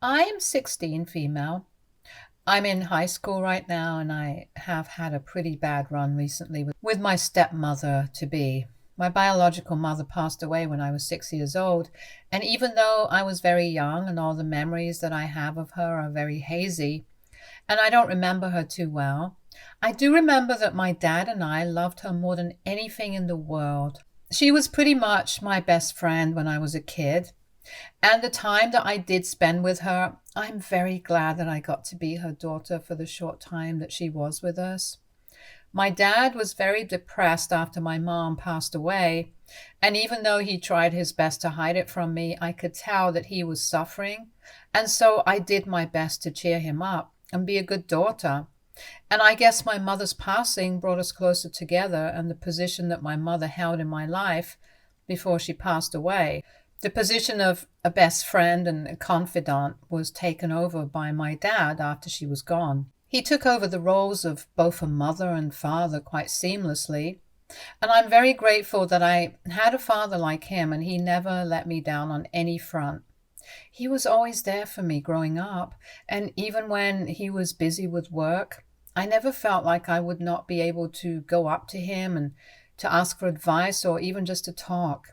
I am 16, female. I'm in high school right now, and I have had a pretty bad run recently with my stepmother-to-be. My biological mother passed away when I was 6 years old, and even though I was very young and all the memories that I have of her are very hazy, and I don't remember her too well, I do remember that my dad and I loved her more than anything in the world. She was pretty much my best friend when I was a kid. And the time that I did spend with her, I'm very glad that I got to be her daughter for the short time that she was with us. My dad was very depressed after my mom passed away, and even though he tried his best to hide it from me, I could tell that he was suffering, and so I did my best to cheer him up and be a good daughter. And I guess my mother's passing brought us closer together, and the position that my mother held in my life before she passed away, the position of a best friend and a confidant, was taken over by my dad after she was gone. He took over the roles of both a mother and father quite seamlessly, and I'm very grateful that I had a father like him, and he never let me down on any front. He was always there for me growing up, and even when he was busy with work, I never felt like I would not be able to go up to him and to ask for advice or even just to talk.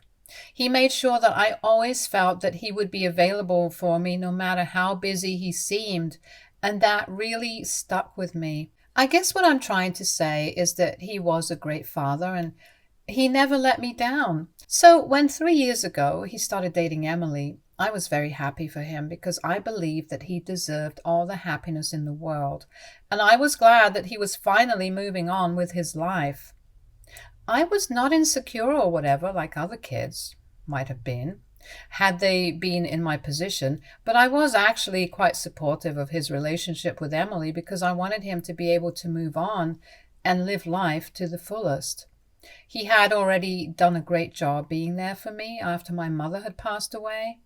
He made sure that I always felt that he would be available for me no matter how busy he seemed, and that really stuck with me. I guess what I'm trying to say is that he was a great father and he never let me down. So when 3 years ago he started dating Emily, I was very happy for him because I believed that he deserved all the happiness in the world, and I was glad that he was finally moving on with his life. I was not insecure or whatever, like other kids might have been, had they been in my position, but I was actually quite supportive of his relationship with Emily because I wanted him to be able to move on and live life to the fullest. He had already done a great job being there for me after my mother had passed away,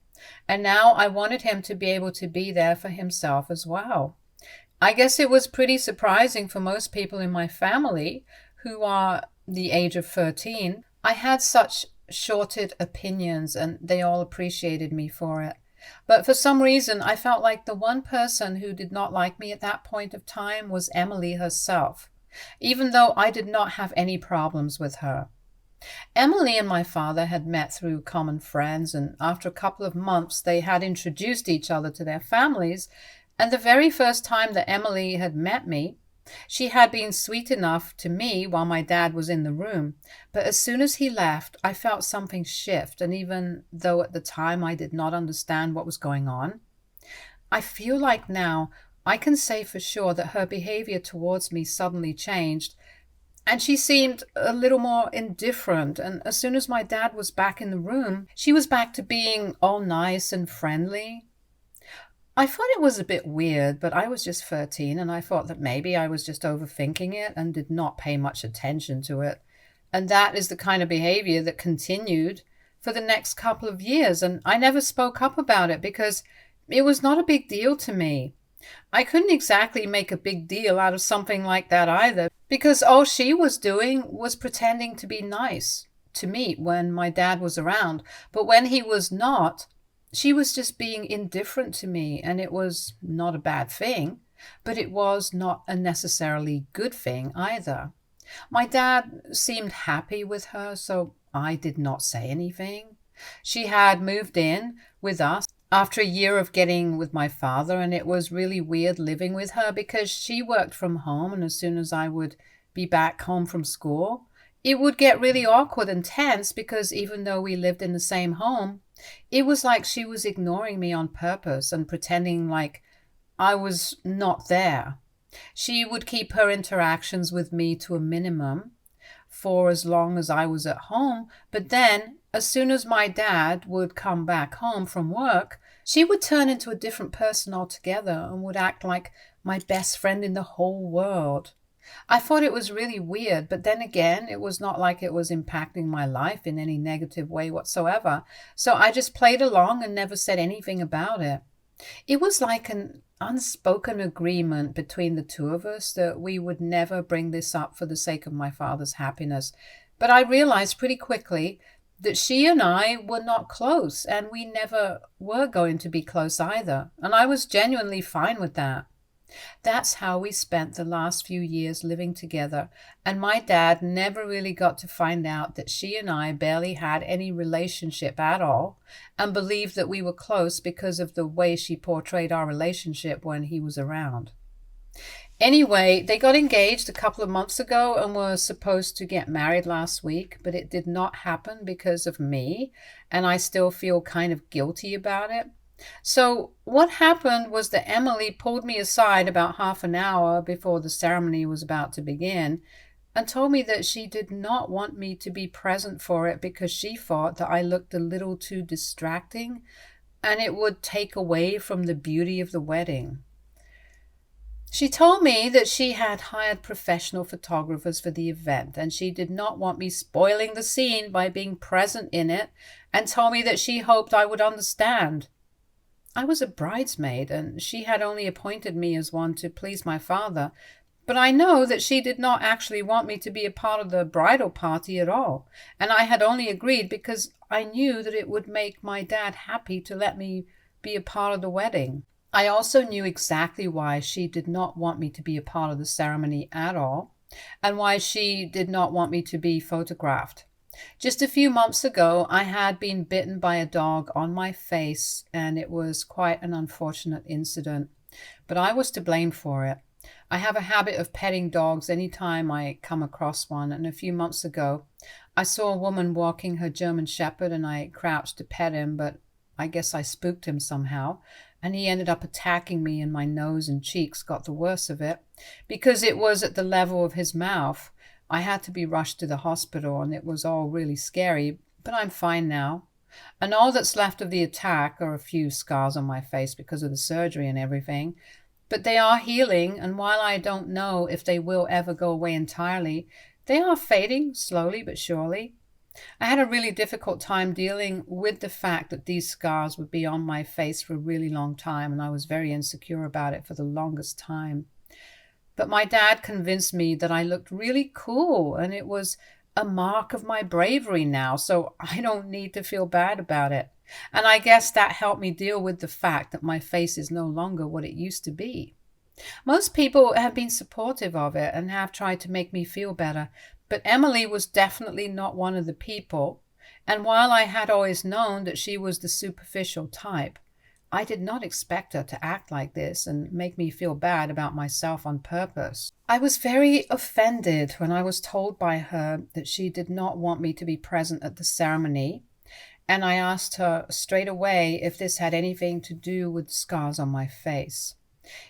and now I wanted him to be able to be there for himself as well. I guess it was pretty surprising for most people in my family who are the age of 13. I had such shorted opinions and they all appreciated me for it. But for some reason, I felt like the one person who did not like me at that point of time was Emily herself, even though I did not have any problems with her. Emily and my father had met through common friends, and after a couple of months, they had introduced each other to their families. And the very first time that Emily had met me, she had been sweet enough to me while my dad was in the room. But as soon as he left, I felt something shift, and even though at the time I did not understand what was going on, I feel like now I can say for sure that her behavior towards me suddenly changed, and she seemed a little more indifferent. And as soon as my dad was back in the room, she was back to being all nice and friendly. I thought it was a bit weird, but I was just 13 and I thought that maybe I was just overthinking it and did not pay much attention to it. And that is the kind of behavior that continued for the next couple of years. And I never spoke up about it because it was not a big deal to me. I couldn't exactly make a big deal out of something like that either, because all she was doing was pretending to be nice to me when my dad was around. But when he was not, she was just being indifferent to me, and it was not a bad thing, but it was not a necessarily good thing either. My dad seemed happy with her, so I did not say anything. She had moved in with us after a year of getting with my father, and it was really weird living with her because she worked from home, and as soon as I would be back home from school, it would get really awkward and tense because even though we lived in the same home, it was like she was ignoring me on purpose and pretending like I was not there. She would keep her interactions with me to a minimum for as long as I was at home, but then, as soon as my dad would come back home from work, she would turn into a different person altogether and would act like my best friend in the whole world. I thought it was really weird, but then again, it was not like it was impacting my life in any negative way whatsoever. So I just played along and never said anything about it. It was like an unspoken agreement between the two of us that we would never bring this up for the sake of my father's happiness. But I realized pretty quickly that she and I were not close, and we never were going to be close either. And I was genuinely fine with that. That's how we spent the last few years living together, and my dad never really got to find out that she and I barely had any relationship at all, and believed that we were close because of the way she portrayed our relationship when he was around. Anyway, they got engaged a couple of months ago and were supposed to get married last week, but it did not happen because of me, and I still feel kind of guilty about it. So, what happened was that Emily pulled me aside about half an hour before the ceremony was about to begin and told me that she did not want me to be present for it because she thought that I looked a little too distracting and it would take away from the beauty of the wedding. She told me that she had hired professional photographers for the event and she did not want me spoiling the scene by being present in it, and told me that she hoped I would understand. I was a bridesmaid and she had only appointed me as one to please my father, but I know that she did not actually want me to be a part of the bridal party at all, and I had only agreed because I knew that it would make my dad happy to let me be a part of the wedding. I also knew exactly why she did not want me to be a part of the ceremony at all, and why she did not want me to be photographed. Just a few months ago, I had been bitten by a dog on my face, and it was quite an unfortunate incident, but I was to blame for it. I have a habit of petting dogs anytime I come across one, and a few months ago, I saw a woman walking her German Shepherd, and I crouched to pet him, but I guess I spooked him somehow, and he ended up attacking me, and my nose and cheeks got the worst of it because it was at the level of his mouth. I had to be rushed to the hospital, and it was all really scary, but I'm fine now. And all that's left of the attack are a few scars on my face because of the surgery and everything. But they are healing, and while I don't know if they will ever go away entirely, they are fading slowly but surely. I had a really difficult time dealing with the fact that these scars would be on my face for a really long time, and I was very insecure about it for the longest time. But my dad convinced me that I looked really cool, and it was a mark of my bravery now, so I don't need to feel bad about it. And I guess that helped me deal with the fact that my face is no longer what it used to be. Most people have been supportive of it and have tried to make me feel better, but Emily was definitely not one of the people. And while I had always known that she was the superficial type, I did not expect her to act like this and make me feel bad about myself on purpose. I was very offended when I was told by her that she did not want me to be present at the ceremony, and I asked her straight away if this had anything to do with the scars on my face.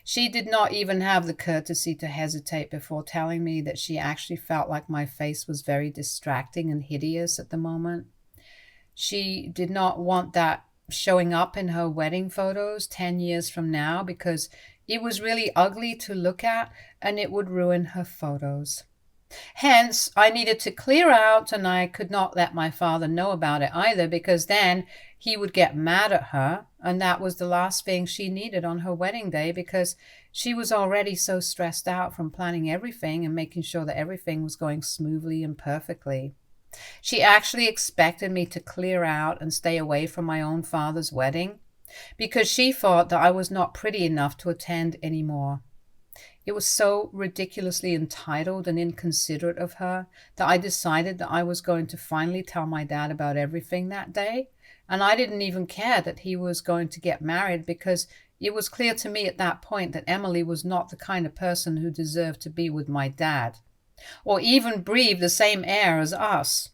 She did not even have the courtesy to hesitate before telling me that she actually felt like my face was very distracting and hideous at the moment. She did not want that showing up in her wedding photos 10 years from now because it was really ugly to look at and it would ruin her photos. Hence, I needed to clear out, and I could not let my father know about it either because then he would get mad at her, and that was the last thing she needed on her wedding day because she was already so stressed out from planning everything and making sure that everything was going smoothly and perfectly. She actually expected me to clear out and stay away from my own father's wedding because she thought that I was not pretty enough to attend anymore. It was so ridiculously entitled and inconsiderate of her that I decided that I was going to finally tell my dad about everything that day, and I didn't even care that he was going to get married because it was clear to me at that point that Emily was not the kind of person who deserved to be with my dad, or even breathe the same air as us.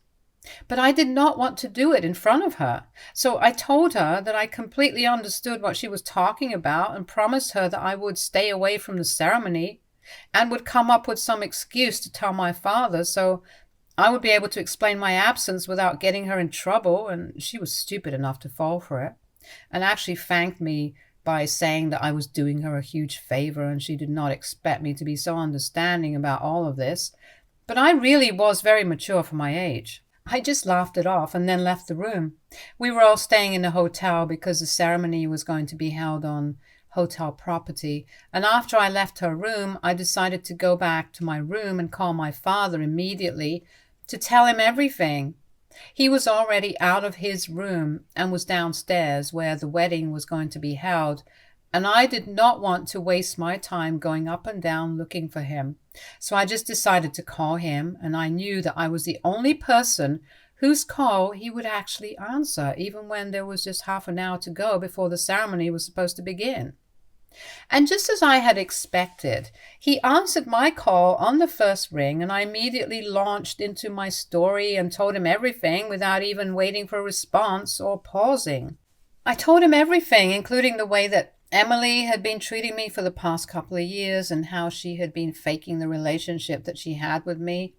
But I did not want to do it in front of her, so I told her that I completely understood what she was talking about and promised her that I would stay away from the ceremony and would come up with some excuse to tell my father so I would be able to explain my absence without getting her in trouble, and she was stupid enough to fall for it, and actually thanked me by saying that I was doing her a huge favor and she did not expect me to be so understanding about all of this. But I really was very mature for my age. I just laughed it off and then left the room. We were all staying in a hotel because the ceremony was going to be held on hotel property, and after I left her room, I decided to go back to my room and call my father immediately to tell him everything. He was already out of his room and was downstairs where the wedding was going to be held, and I did not want to waste my time going up and down looking for him. So I just decided to call him, and I knew that I was the only person whose call he would actually answer, even when there was just half an hour to go before the ceremony was supposed to begin. And just as I had expected, he answered my call on the first ring, and I immediately launched into my story and told him everything without even waiting for a response or pausing. I told him everything, including the way that Emily had been treating me for the past couple of years and how she had been faking the relationship that she had with me,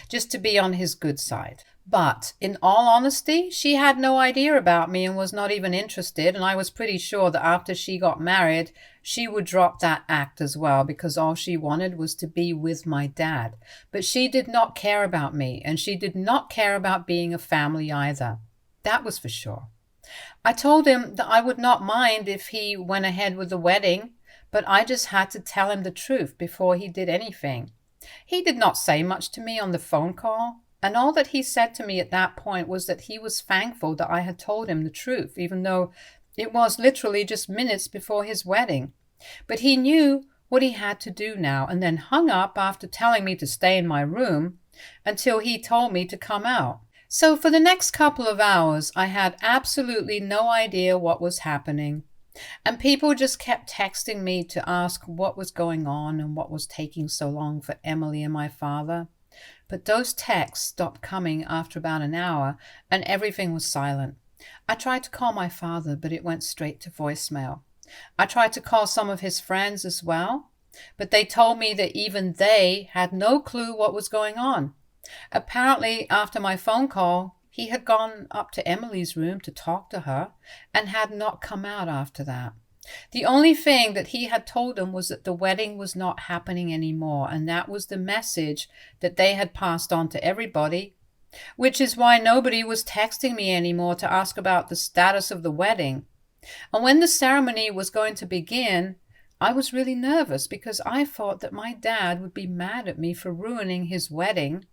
just to be on his good side. But in all honesty, she had no idea about me and was not even interested, and I was pretty sure that after she got married, she would drop that act as well, because all she wanted was to be with my dad. But she did not care about me, and she did not care about being a family either. That was for sure. I told him that I would not mind if he went ahead with the wedding, but I just had to tell him the truth before he did anything. He did not say much to me on the phone call, and all that he said to me at that point was that he was thankful that I had told him the truth, even though it was literally just minutes before his wedding. But he knew what he had to do now, and then hung up after telling me to stay in my room until he told me to come out. So for the next couple of hours, I had absolutely no idea what was happening. And people just kept texting me to ask what was going on and what was taking so long for Emily and my father. But those texts stopped coming after about an hour, and everything was silent. I tried to call my father, but it went straight to voicemail. I tried to call some of his friends as well, but they told me that even they had no clue what was going on. Apparently, after my phone call, he had gone up to Emily's room to talk to her and had not come out after that. The only thing that he had told them was that the wedding was not happening anymore, and that was the message that they had passed on to everybody, which is why nobody was texting me anymore to ask about the status of the wedding. And when the ceremony was going to begin, I was really nervous because I thought that my dad would be mad at me for ruining his wedding.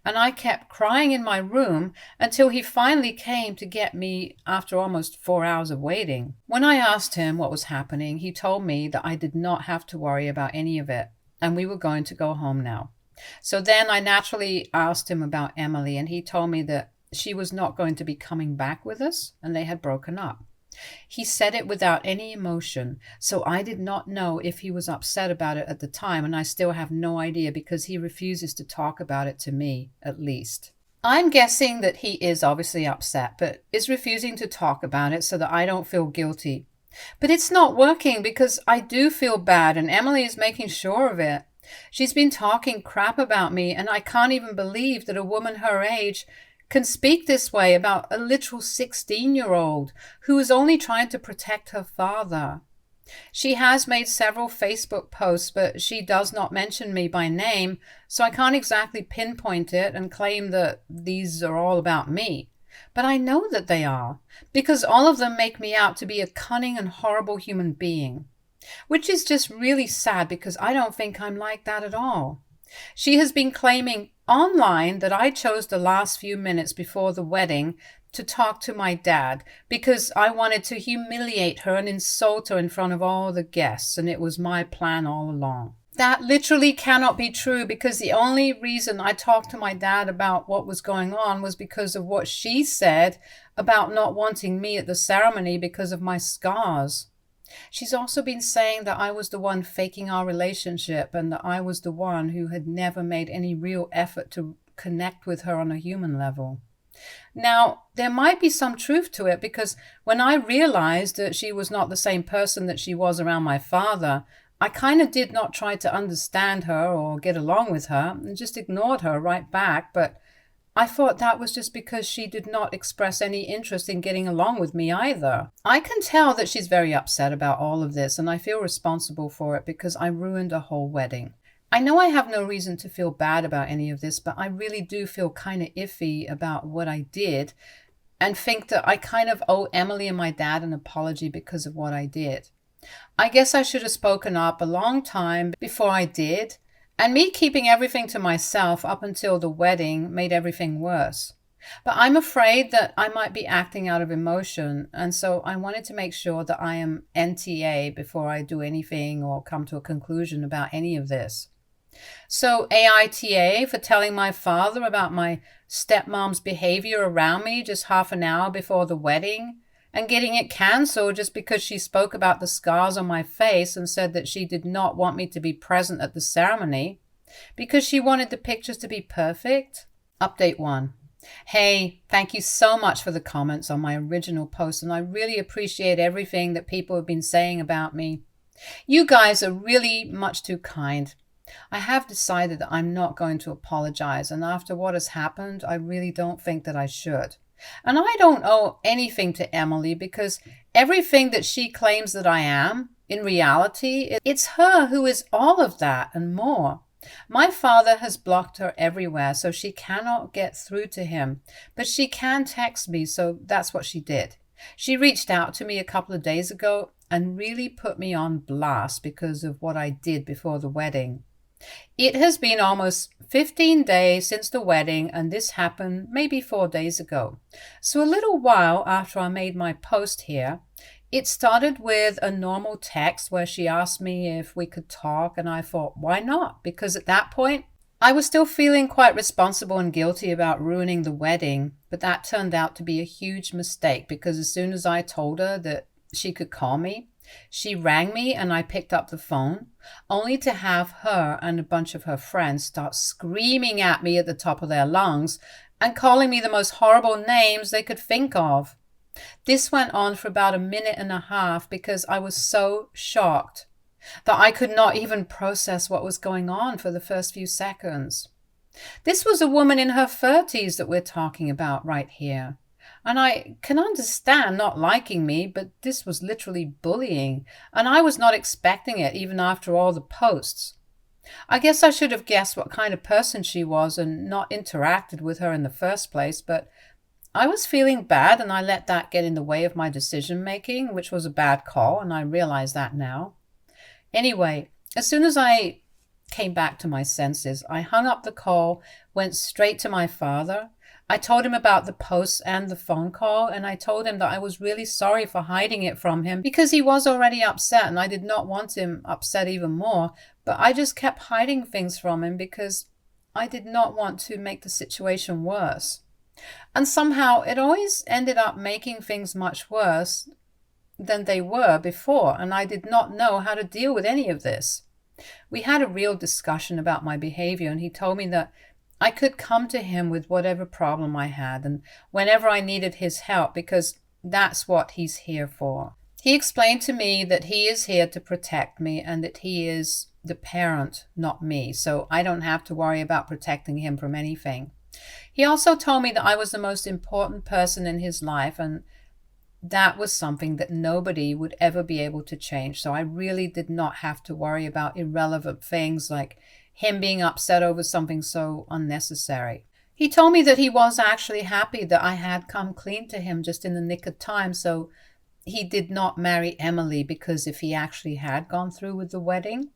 And I kept crying in my room until he finally came to get me after almost 4 hours of waiting. When I asked him what was happening, he told me that I did not have to worry about any of it, and we were going to go home now. So then I naturally asked him about Emily, and he told me that she was not going to be coming back with us, and they had broken up. He said it without any emotion, so I did not know if he was upset about it at the time, and I still have no idea because he refuses to talk about it to me, at least. I'm guessing that he is obviously upset, but is refusing to talk about it so that I don't feel guilty. But it's not working because I do feel bad, and Emily is making sure of it. She's been talking crap about me, and I can't even believe that a woman her age can speak this way about a literal 16-year-old who is only trying to protect her father. She has made several Facebook posts, but she does not mention me by name, so I can't exactly pinpoint it and claim that these are all about me. But I know that they are, because all of them make me out to be a cunning and horrible human being, which is just really sad because I don't think I'm like that at all. She has been claiming online that I chose the last few minutes before the wedding to talk to my dad because I wanted to humiliate her and insult her in front of all the guests, and it was my plan all along. That literally cannot be true because the only reason I talked to my dad about what was going on was because of what she said about not wanting me at the ceremony because of my scars. She's also been saying that I was the one faking our relationship and that I was the one who had never made any real effort to connect with her on a human level. Now, there might be some truth to it because when I realized that she was not the same person that she was around my father, I kind of did not try to understand her or get along with her and just ignored her right back, but I thought that was just because she did not express any interest in getting along with me either. I can tell that she's very upset about all of this, and I feel responsible for it because I ruined a whole wedding. I know I have no reason to feel bad about any of this, but I really do feel kind of iffy about what I did and think that I kind of owe Emily and my dad an apology because of what I did. I guess I should have spoken up a long time before I did, and me keeping everything to myself up until the wedding made everything worse. But I'm afraid that I might be acting out of emotion, and so I wanted to make sure that I am NTA before I do anything or come to a conclusion about any of this. So AITA for telling my father about my stepmom's behavior around me just half an hour before the wedding and getting it cancelled just because she spoke about the scars on my face and said that she did not want me to be present at the ceremony because she wanted the pictures to be perfect. Update 1. Hey, thank you so much for the comments on my original post, and I really appreciate everything that people have been saying about me. You guys are really much too kind. I have decided that I'm not going to apologize, and after what has happened, I really don't think that I should. And I don't owe anything to Emily because everything that she claims that I am, in reality, it's her who is all of that and more. My father has blocked her everywhere, so she cannot get through to him, but she can text me, so that's what she did. She reached out to me a couple of days ago and really put me on blast because of what I did before the wedding. It has been almost 15 days since the wedding, and this happened maybe 4 days ago. So a little while after I made my post here, it started with a normal text where she asked me if we could talk, and I thought, why not? Because at that point, I was still feeling quite responsible and guilty about ruining the wedding, but that turned out to be a huge mistake because as soon as I told her that she could call me, she rang me and I picked up the phone, only to have her and a bunch of her friends start screaming at me at the top of their lungs and calling me the most horrible names they could think of. This went on for about a minute and a half because I was so shocked that I could not even process what was going on for the first few seconds. This was a woman in her 30s that we're talking about right here. And I can understand not liking me, but this was literally bullying, and I was not expecting it even after all the posts. I guess I should have guessed what kind of person she was and not interacted with her in the first place, but I was feeling bad and I let that get in the way of my decision making, which was a bad call, and I realize that now. Anyway, as soon as I came back to my senses, I hung up the call, went straight to my father. I told him about the posts and the phone call, and I told him that I was really sorry for hiding it from him because he was already upset and I did not want him upset even more, but I just kept hiding things from him because I did not want to make the situation worse. And somehow it always ended up making things much worse than they were before, and I did not know how to deal with any of this. We had a real discussion about my behavior, and he told me that I could come to him with whatever problem I had and whenever I needed his help because that's what he's here for. He explained to me that he is here to protect me and that he is the parent, not me, so I don't have to worry about protecting him from anything. He also told me that I was the most important person in his life, and that was something that nobody would ever be able to change. So I really did not have to worry about irrelevant things like him being upset over something so unnecessary. He told me that he was actually happy that I had come clean to him just in the nick of time, so he did not marry Emily, because if he actually had gone through with the wedding,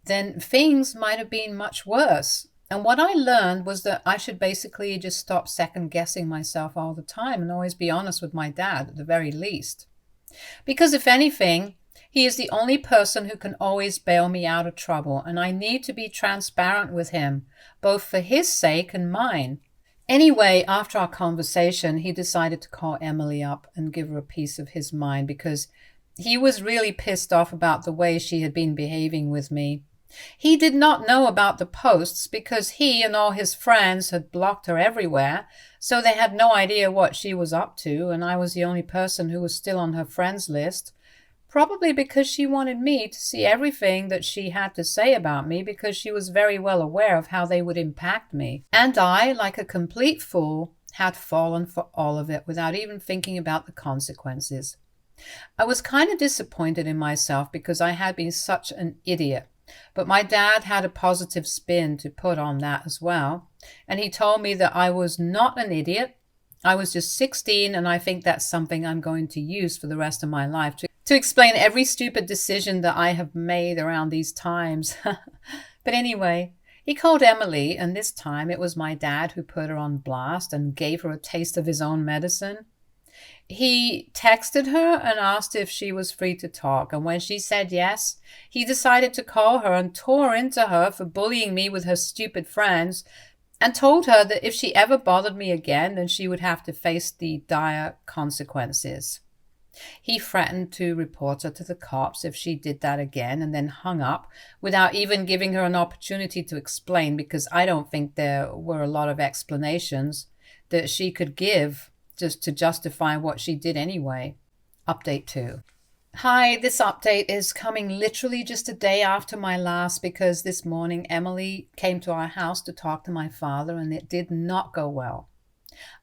then things might have been much worse. And what I learned was that I should basically just stop second guessing myself all the time and always be honest with my dad at the very least. Because if anything, he is the only person who can always bail me out of trouble, and I need to be transparent with him, both for his sake and mine. Anyway, after our conversation, he decided to call Emily up and give her a piece of his mind because he was really pissed off about the way she had been behaving with me. He did not know about the posts because he and all his friends had blocked her everywhere, so they had no idea what she was up to, and I was the only person who was still on her friends list, probably because she wanted me to see everything that she had to say about me because she was very well aware of how they would impact me. And I, like a complete fool, had fallen for all of it without even thinking about the consequences. I was kind of disappointed in myself because I had been such an idiot. But my dad had a positive spin to put on that as well. And he told me that I was not an idiot. I was just 16, and I think that's something I'm going to use for the rest of my life to explain every stupid decision that I have made around these times. But anyway, He called Emily, and this time it was my dad who put her on blast and gave her a taste of his own medicine. He texted her and asked if she was free to talk, and when she said yes, he decided to call her and tore into her for bullying me with her stupid friends, and told her that if she ever bothered me again, then she would have to face the dire consequences. He threatened to report her to the cops if she did that again, and then hung up without even giving her an opportunity to explain, because I don't think there were a lot of explanations that she could give just to justify what she did anyway. Update 2. Hi, this update is coming literally just a day after my last, because this morning Emily came to our house to talk to my father, and it did not go well.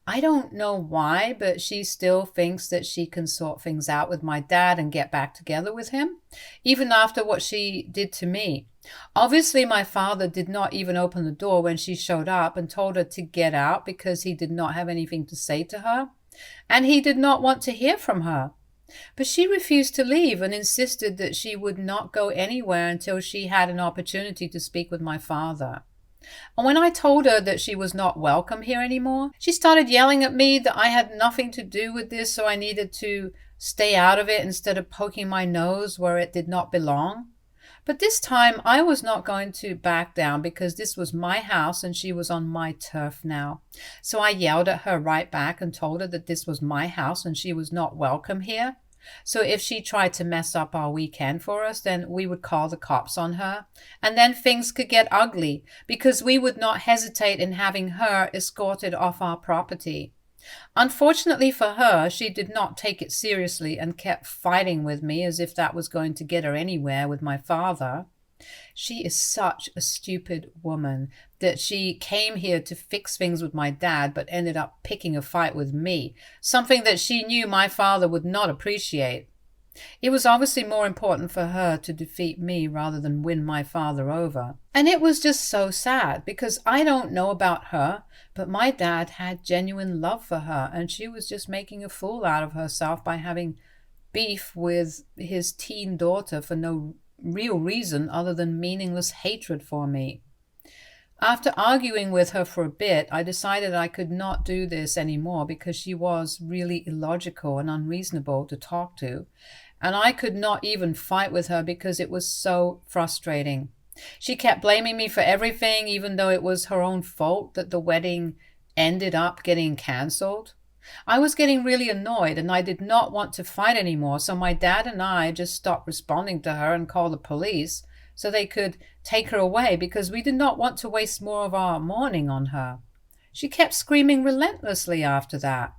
I don't know why, but she still thinks that she can sort things out with my dad and get back together with him, even after what she did to me. Obviously, my father did not even open the door when she showed up and told her to get out because he did not have anything to say to her, and he did not want to hear from her. But she refused to leave and insisted that she would not go anywhere until she had an opportunity to speak with my father. And when I told her that she was not welcome here anymore, she started yelling at me that I had nothing to do with this, so I needed to stay out of it instead of poking my nose where it did not belong. But this time I was not going to back down, because this was my house and she was on my turf now. So I yelled at her right back and told her that this was my house and she was not welcome here. So if she tried to mess up our weekend for us, then we would call the cops on her, and then things could get ugly, because we would not hesitate in having her escorted off our property. Unfortunately for her, she did not take it seriously and kept fighting with me as if that was going to get her anywhere with my father. She is such a stupid woman that she came here to fix things with my dad, but ended up picking a fight with me, something that she knew my father would not appreciate. It was obviously more important for her to defeat me rather than win my father over. And it was just so sad, because I don't know about her, but my dad had genuine love for her, and she was just making a fool out of herself by having beef with his teen daughter for no real reason other than meaningless hatred for me. After arguing with her for a bit, I decided I could not do this anymore, because she was really illogical and unreasonable to talk to, and I could not even fight with her because it was so frustrating. She kept blaming me for everything, even though it was her own fault that the wedding ended up getting cancelled. I was getting really annoyed, and I did not want to fight anymore, so my dad and I just stopped responding to her and called the police so they could take her away, because we did not want to waste more of our morning on her. She kept screaming relentlessly after that,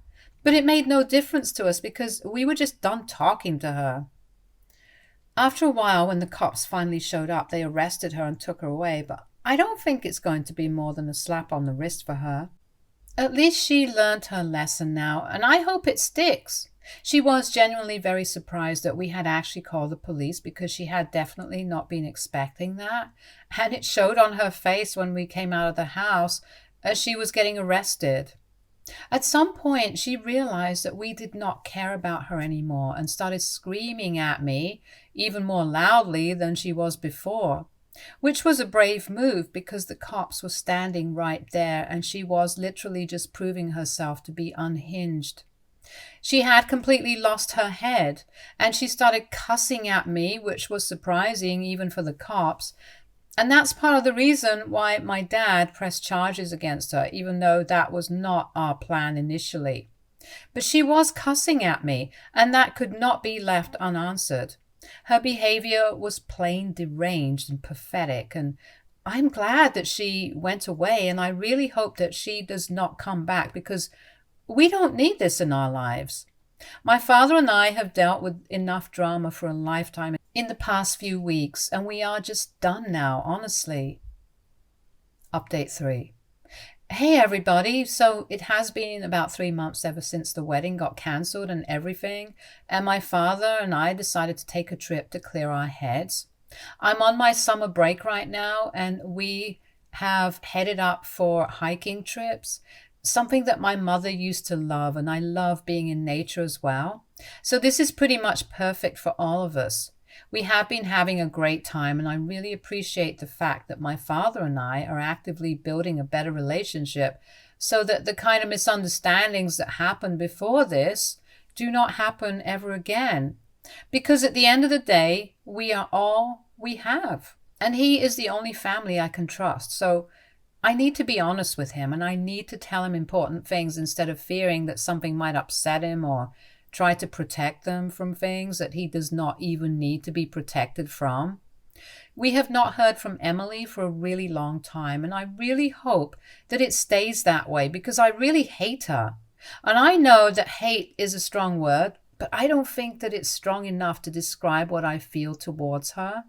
but it made no difference to us because we were just done talking to her. After a while, when the cops finally showed up, they arrested her and took her away, but I don't think it's going to be more than a slap on the wrist for her. At least she learned her lesson now, and I hope it sticks. She was genuinely very surprised that we had actually called the police, because she had definitely not been expecting that, and it showed on her face when we came out of the house as she was getting arrested. At some point, she realized that we did not care about her anymore and started screaming at me even more loudly than she was before, which was a brave move because the cops were standing right there and she was literally just proving herself to be unhinged. She had completely lost her head, and she started cussing at me, which was surprising even for the cops. And that's part of the reason why my dad pressed charges against her, even though that was not our plan initially. But she was cussing at me, and that could not be left unanswered. Her behavior was plain deranged and pathetic, and I'm glad that she went away, and I really hope that she does not come back, because we don't need this in our lives. My father and I have dealt with enough drama for a lifetime in the past few weeks, and we are just done now, honestly. Update 3. Hey everybody, so it has been about 3 months ever since the wedding got cancelled and everything, and my father and I decided to take a trip to clear our heads. I'm on my summer break right now, and we have headed up for hiking trips, something that my mother used to love, and I love being in nature as well. So this is pretty much perfect for all of us. We have been having a great time, and I really appreciate the fact that my father and I are actively building a better relationship so that the kind of misunderstandings that happened before this do not happen ever again. Because at the end of the day, we are all we have, and he is the only family I can trust. So I need to be honest with him, and I need to tell him important things instead of fearing that something might upset him or try to protect them from things that he does not even need to be protected from. We have not heard from Emily for a really long time, and I really hope that it stays that way because I really hate her. And I know that hate is a strong word, but I don't think that it's strong enough to describe what I feel towards her.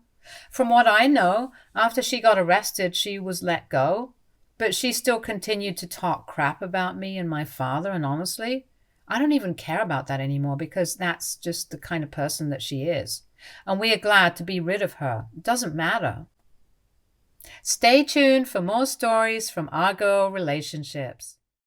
From what I know, after she got arrested, she was let go, but she still continued to talk crap about me and my father, and honestly, I don't even care about that anymore because that's just the kind of person that she is. And we are glad to be rid of her. It doesn't matter. Stay tuned for more stories from our girl relationships.